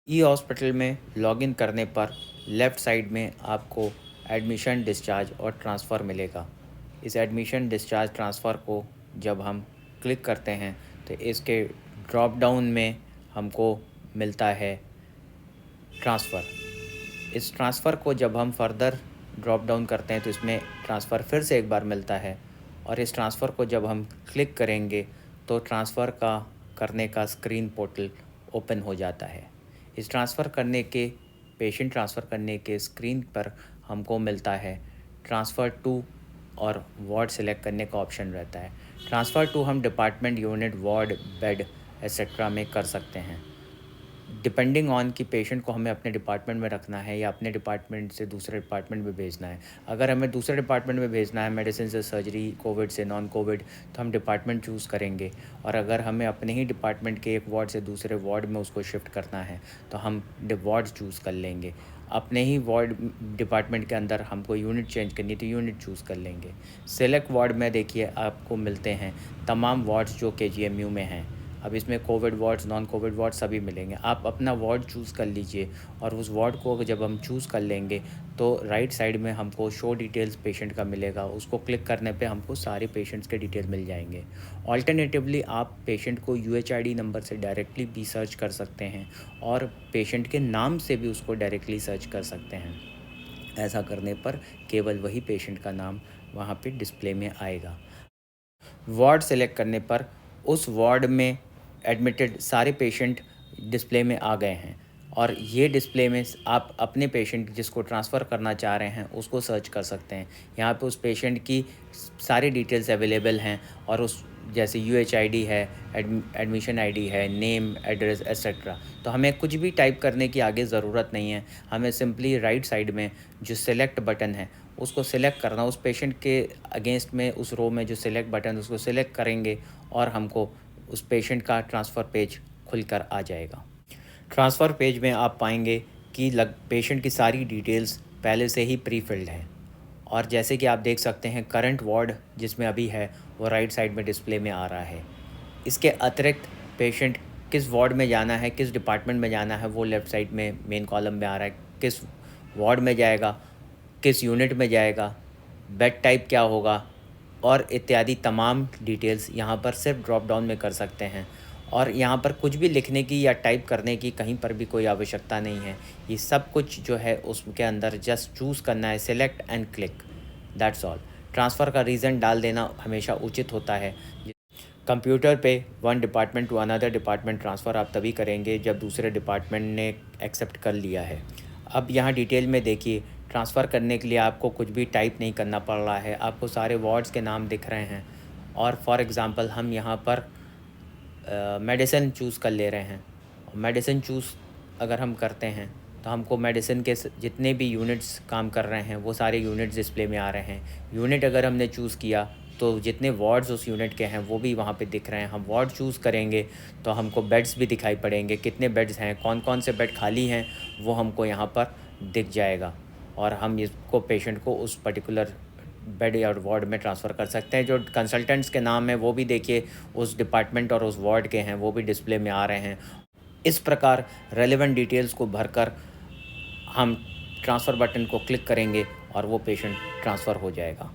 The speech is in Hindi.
ई हॉस्पिटल में लॉगिन करने पर लेफ़्ट साइड में आपको एडमिशन, डिस्चार्ज और ट्रांसफ़र मिलेगा। इस एडमिशन, डिस्चार्ज, ट्रांसफ़र को जब हम क्लिक करते हैं तो इसके ड्रॉप डाउन में हमको मिलता है ट्रांसफ़र। इस ट्रांसफ़र को जब हम फर्दर ड्रॉप डाउन करते हैं तो इसमें ट्रांसफ़र फिर से एक बार मिलता है और इस ट्रांसफ़र को जब हम क्लिक करेंगे तो ट्रांसफ़र का करने का स्क्रीन पोर्टल ओपन हो जाता है। इस पेशेंट ट्रांसफ़र करने के स्क्रीन पर हमको मिलता है ट्रांसफ़र टू और वार्ड सेलेक्ट करने का ऑप्शन रहता है। ट्रांसफ़र टू हम department, unit, ward, bed etcetera में कर सकते हैं। डिपेंडिंग ऑन कि पेशेंट को हमें अपने डिपार्टमेंट में रखना है या अपने डिपार्टमेंट से दूसरे डिपार्टमेंट में भेजना है। अगर हमें दूसरे डिपार्टमेंट में भेजना है, मेडिसिन से सर्जरी, कोविड से नॉन कोविड, तो हम डिपार्टमेंट चूज़ करेंगे। और अगर हमें अपने ही डिपार्टमेंट के एक वार्ड से दूसरे वार्ड में उसको शिफ्ट करना है तो हम वार्ड चूज़ कर लेंगे। अपने ही वार्ड डिपार्टमेंट के अंदर हमको यूनिट चेंज करनी है तो यूनिट चूज़ कर लेंगे। सेलेक्ट वार्ड में देखिए आपको मिलते हैं तमाम वार्ड्स जो केजीएमयू में हैं। अब इसमें COVID wards, non COVID ward सभी मिलेंगे। आप अपना वार्ड चूज़ कर लीजिए और उस वार्ड को जब हम चूज़ कर लेंगे तो राइट साइड में हमको शो डिटेल्स पेशेंट का मिलेगा। उसको क्लिक करने पे हमको सारे पेशेंट्स के डिटेल मिल जाएंगे। ऑल्टरनेटिवली आप पेशेंट को यूएचआईडी नंबर से डायरेक्टली भी सर्च कर सकते हैं और पेशेंट के नाम से भी उसको डायरेक्टली सर्च कर सकते हैं। ऐसा करने पर केवल वही पेशेंट का नाम वहाँ पे डिस्प्ले में आएगा। वार्ड सेलेक्ट करने पर उस वार्ड में एडमिटेड सारे पेशेंट डिस्प्ले में आ गए हैं और ये डिस्प्ले में आप अपने पेशेंट जिसको ट्रांसफ़र करना चाह रहे हैं उसको सर्च कर सकते हैं। यहाँ पे उस पेशेंट की सारी डिटेल्स अवेलेबल हैं और उस जैसे यूएचआईडी है, एडमिशन आईडी है, नेम, एड्रेस एट्सेट्रा। तो हमें कुछ भी टाइप करने की आगे ज़रूरत नहीं है। हमें सिंपली राइट साइड में जो सेलेक्ट बटन है उसको सेलेक्ट करना, उस पेशेंट के अगेंस्ट में उस रो में जो सेलेक्ट बटन उसको सेलेक्ट करेंगे और हमको उस पेशेंट का ट्रांसफ़र पेज खुलकर आ जाएगा। ट्रांसफ़र पेज में आप पाएंगे कि पेशेंट की सारी डिटेल्स पहले से ही प्री फिल्ड हैं और जैसे कि आप देख सकते हैं करंट वार्ड जिसमें अभी है वो राइट साइड में डिस्प्ले में आ रहा है। इसके अतिरिक्त पेशेंट किस वार्ड में जाना है, किस डिपार्टमेंट में जाना है, वो लेफ़्ट साइड में मेन कॉलम में आ रहा है। किस वार्ड में जाएगा, किस यूनिट में जाएगा, बेड टाइप क्या होगा और इत्यादि तमाम डिटेल्स यहाँ पर सिर्फ ड्रॉप डाउन में कर सकते हैं। और यहाँ पर कुछ भी लिखने की या टाइप करने की कहीं पर भी कोई आवश्यकता नहीं है। ये सब कुछ जो है उसके अंदर जस्ट चूज़ करना है, select and click, that's all. Transfer का रीज़न डाल देना हमेशा उचित होता है। कंप्यूटर पे one department to another department transfer आप तभी करेंगे जब दूसरे डिपार्टमेंट ने एक्सेप्ट कर लिया है। अब यहाँ डिटेल में देखिए, ट्रांसफ़र करने के लिए आपको कुछ भी टाइप नहीं करना पड़ रहा है। आपको सारे वार्ड्स के नाम दिख रहे हैं और फॉर एग्ज़ाम्पल हम यहाँ पर मेडिसिन चूज़ कर ले रहे हैं। मेडिसिन चूज़ अगर हम करते हैं तो हमको मेडिसिन के जितने भी यूनिट्स काम कर रहे हैं वो सारे यूनिट्स डिस्प्ले में आ रहे हैं। यूनिट अगर हमने चूज़ किया तो जितने वार्ड्स उस यूनिट के हैं वो भी वहाँ पे दिख रहे हैं। हम वार्ड चूज़ करेंगे तो हमको बेड्स भी दिखाई पड़ेंगे, कितने बेड्स हैं, कौन कौन से बेड खाली हैं वो हमको यहाँ पर दिख जाएगा और हम इसको पेशेंट को उस पर्टिकुलर बेड या वार्ड में ट्रांसफ़र कर सकते हैं। जो कंसल्टेंट्स के नाम हैं वो भी देखिए उस डिपार्टमेंट और उस वार्ड के हैं, वो भी डिस्प्ले में आ रहे हैं। इस प्रकार रेलेवेंट डिटेल्स को भरकर हम ट्रांसफ़र बटन को क्लिक करेंगे और वो पेशेंट ट्रांसफ़र हो जाएगा।